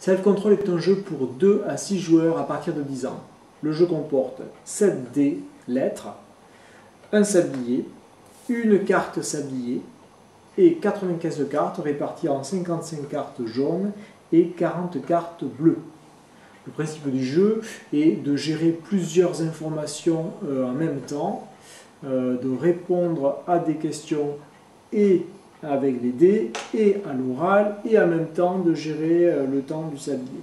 Self-Control est un jeu pour 2 à 6 joueurs à partir de 10 ans. Le jeu comporte 7 dés lettres, un sablier, une carte sablier et 95 cartes réparties en 55 cartes jaunes et 40 cartes bleues. Le principe du jeu est de gérer plusieurs informations en même temps, de répondre à des questions et avec les dés et à l'oral et en même temps de gérer le temps du sablier.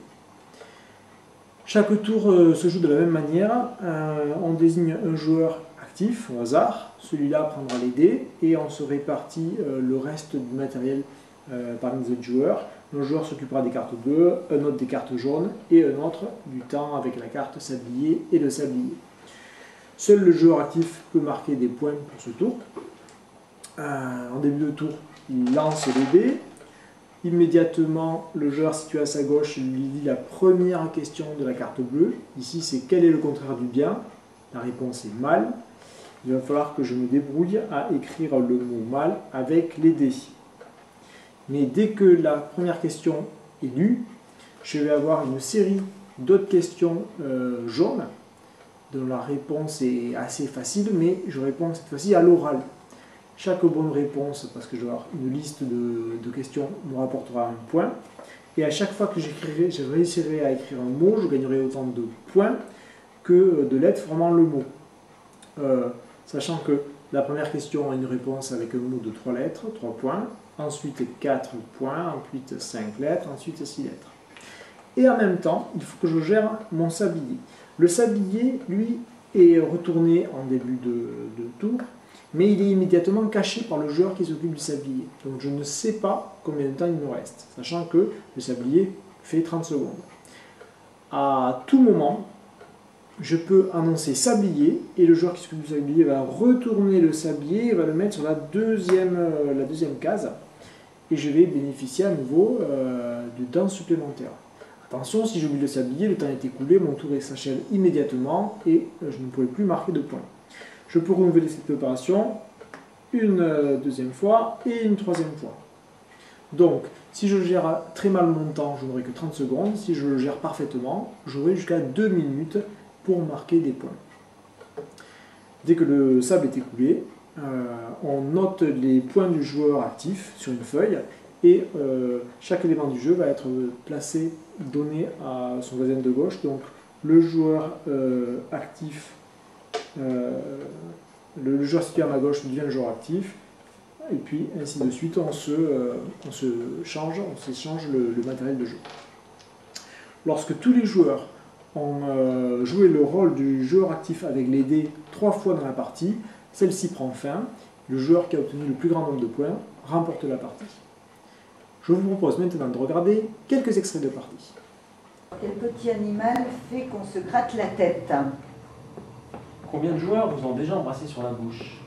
Chaque tour se joue de la même manière. On désigne un joueur actif au hasard, celui-là prendra les dés et on se répartit le reste du matériel parmi les autres joueurs. Un joueur s'occupera des cartes bleues, un autre des cartes jaunes et un autre du temps avec la carte sablier et le sablier. Seul le joueur actif peut marquer des points pour ce tour. En début de tour, il lance les dés. Immédiatement, le joueur situé à sa gauche lui lit la première question de la carte bleue. Ici, c'est quel est le contraire du bien? La réponse est mal. Il va falloir que je me débrouille à écrire le mot mal avec les dés. Mais dès que la première question est lue, je vais avoir une série d'autres questions jaunes, dont la réponse est assez facile, mais je réponds cette fois-ci à l'oral. Chaque bonne réponse, parce que je vais avoir une liste de questions, me rapportera un point. Et à chaque fois que je réussirai à écrire un mot, je gagnerai autant de points que de lettres formant le mot. Sachant que la première question a une réponse avec un mot de 3 lettres, 3 points. Ensuite 4 points, ensuite 5 lettres, ensuite 6 lettres. Et en même temps, il faut que je gère mon sablier. Le sablier, lui, est retourné en début de tour, mais il est immédiatement caché par le joueur qui s'occupe du sablier. Donc je ne sais pas combien de temps il me reste, sachant que le sablier fait 30 secondes. À tout moment, je peux annoncer sablier, et le joueur qui s'occupe du sablier va retourner le sablier et va le mettre sur la deuxième case, et je vais bénéficier à nouveau du temps supplémentaire. Attention, si j'oublie le sablier, le temps est écoulé, mon tour s'achève immédiatement et je ne pourrai plus marquer de points. Je peux renouveler cette opération une deuxième fois et une troisième fois. Donc, si je gère très mal mon temps, je n'aurai que 30 secondes. Si je le gère parfaitement, j'aurai jusqu'à 2 minutes pour marquer des points. Dès que le sable est écoulé, on note les points du joueur actif sur une feuille et chaque élément du jeu va être placé, donné à son voisin de gauche. Donc le joueur actif, le joueur situé à ma gauche devient le joueur actif, et puis ainsi de suite, on s'échange le matériel de jeu. Lorsque tous les joueurs ont joué le rôle du joueur actif avec les dés 3 fois dans la partie, celle-ci prend fin. Le joueur qui a obtenu le plus grand nombre de points remporte la partie. Je vous propose maintenant de regarder quelques extraits de partie. Quel petit animal fait qu'on se gratte la tête? Combien de joueurs vous ont déjà embrassé sur la bouche?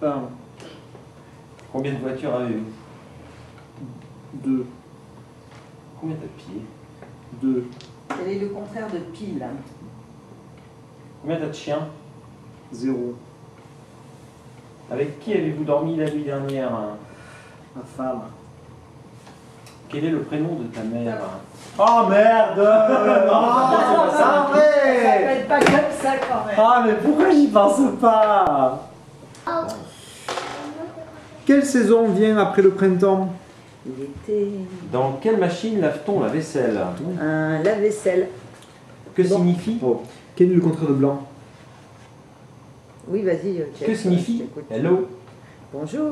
1, Combien de voitures avez-vous? 2, Combien t'as de pieds? 2, Quel est le contraire de pile? Combien t'as de chiens? 0, Avec qui avez-vous dormi la nuit dernière? ma femme. Quel est le prénom de ta mère? Oh merde! Ça ça peut être pas comme ça quand même. Ah mais pourquoi j'y pense pas? Quelle saison vient après le printemps? L'été. Dans quelle machine lave-t-on la vaisselle? Un lave-vaisselle. Que signifie Quel est le contraire de blanc? Oui, vas-y. Jeff, Que signifie je t'écoute. hello? Bonjour.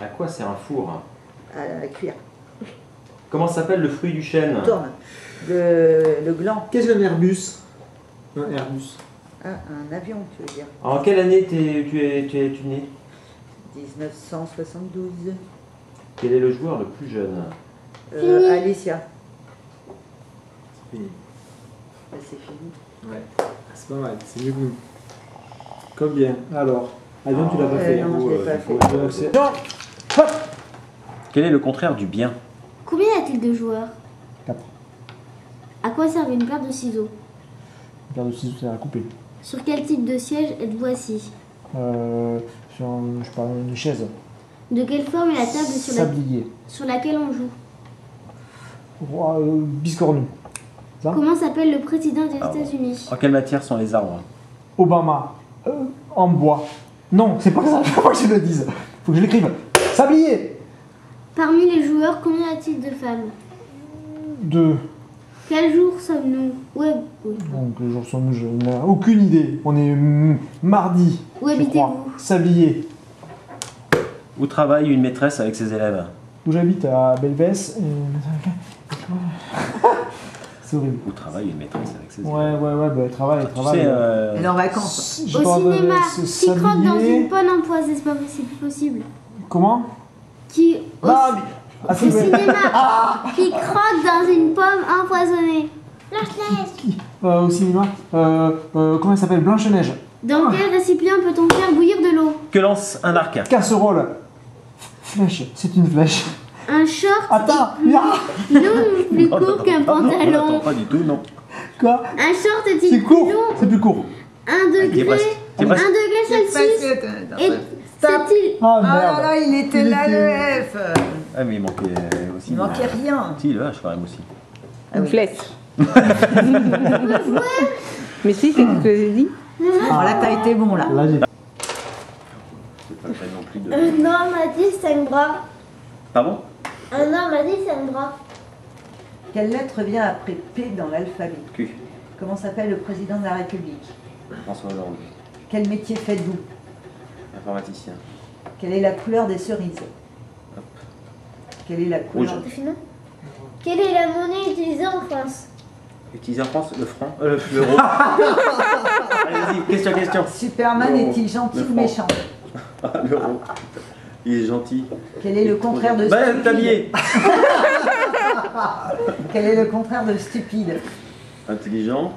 À quoi sert un four? À cuire. Comment s'appelle le fruit du chêne? Tourne. Le gland. Qu'est-ce qu'un Airbus? Un Airbus. Ah, un avion, tu veux dire. En quelle année tu es né? 1972. Quel est le joueur le plus jeune? Alicia. C'est fini. Ben, c'est fini. Ouais, c'est pas mal, c'est mieux que nous. Combien? Alors, Adrien, tu l'as pas fait. non, je l'ai pas fait. Donc, c'est- Quel est le contraire du bien? Combien y a-t-il de joueurs? 4. À quoi servent une paire de ciseaux? Une paire de ciseaux, c'est à couper. Sur quel type de siège êtes-vous assis? Sur une chaise. De quelle forme est la table Sablier. sur laquelle on joue? Biscornu. Ça Comment s'appelle le président des États-Unis? En quelle matière sont les arbres? Obama. En bois. Non, c'est pas ça. Faut que je le dise. Faut que je l'écrive. Sablier. Parmi les joueurs, combien y a-t-il de femmes? 2. Quel jour sommes-nous? Oui. Donc les jours sont nous, je n'ai aucune idée. On est mardi. Où je habitez-vous? crois. Sablier. Où travaille une maîtresse avec ses élèves? Où j'habite à Belvès. C'est horrible. Où travaille une maîtresse avec ses élèves? Ouais, bah, elle travaille. Tu sais, Elle est en vacances. Je Au parle de cinéma, ce qui croque dans sablier. une pomme empoisonnée? C'est pas possible, c'est plus possible. Comment Qui au, Ah, au c'est vrai. cinéma, qui croque dans une pomme empoisonnée? Blanche-Neige. Au cinéma. Comment elle s'appelle? Blanche-Neige. Dans quel récipient peut-on faire bouillir de l'eau? Que lance un arc? Casserole. Flèche. C'est une flèche. Un short Attends. est plus court qu'un Attends, pantalon. pas du tout, non. Quoi? Un short C'est est-il court. plus long? C'est plus court. 1 T'es degré, presque. 1 degré Celsius. Et c'est-il Ah Oh là merde. là, il était là le F. Ah, mais il manquait aussi. Il manquait rien. Si, le H quand même aussi. Une flèche. Mais si, c'est ce que j'ai dit. Bon, là, t'as été bon, là. Là, j'ai... C'est pas le non plus de. Un homme a dit 5 bras. Pardon? Un homme a dit 5 bras. Quelle lettre vient après P dans l'alphabet? Q. Comment s'appelle le président de la République? François Hollande. Quel métier faites-vous? Informaticien. Quelle est la couleur des cerises? Quelle est la couleur? Rouge. C'est fini. Quelle est la monnaie utilisée en France? Utilisé en France, le franc, l'euro. Allez, vas-y, question. Superman L'euro. est-il gentil Le ou franc. méchant? Ah, l'euro. Il est gentil. Quel est le contraire de Bah, stupide? tablier. Quel est le contraire de stupide? Intelligent.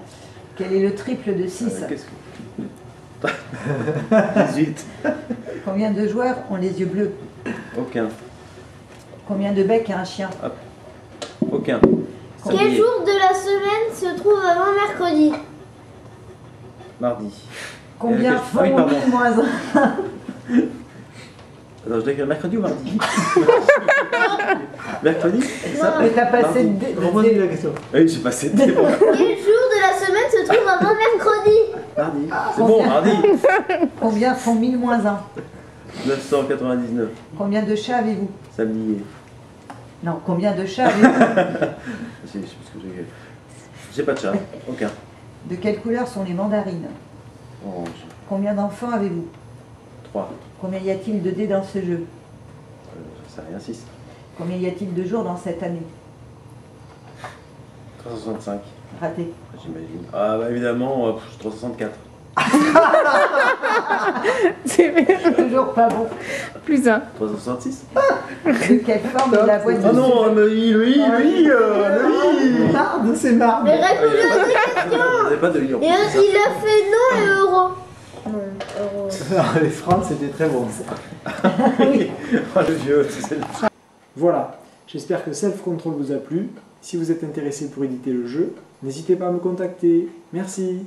Quel est le triple de 6? Qu'est-ce que. 18. Combien de joueurs ont les yeux bleus? Aucun. Combien de becs a un chien? Aucun. Quel Sablier. jour de la semaine se trouve avant mercredi? Mardi. Combien Ah font oui, pardon. 1000 moins 1? Attends, je dois écrire mercredi ou mardi? Mercredi? C'est ça? Mais t'as passé Mardi. de... la question. Oui, j'ai passé des bons. Quel jour de la semaine se trouve avant mercredi? Mardi. C'est bon, mardi. Combien font 1000 moins 1? 999. Combien de chats avez-vous? Sablier. Non, combien de chats avez-vous? Je sais plus ce que j'ai. J'ai pas de chat. Aucun. De quelle couleur sont les mandarines? Orange. Combien d'enfants avez-vous? 3. Combien y a-t-il de dés dans ce jeu? Je sais rien, 6. Combien y a-t-il de jours dans cette année? 365. Raté. J'imagine. Ah bah évidemment, 364. C'est Toujours pas bon. plus un. 366. De quelle forme est la boîte de Ah non, ce jeu? mais lui. Marde, c'est marde. Mais réponds-lui aux deux Vous n'avez pas de livre. Et il a fait non et euro. Non, euro. Les francs, c'était très bon. Ça. Oh, le vieux, c'est le. Voilà, j'espère que Self Control vous a plu. Si vous êtes intéressé pour éditer le jeu, n'hésitez pas à me contacter. Merci.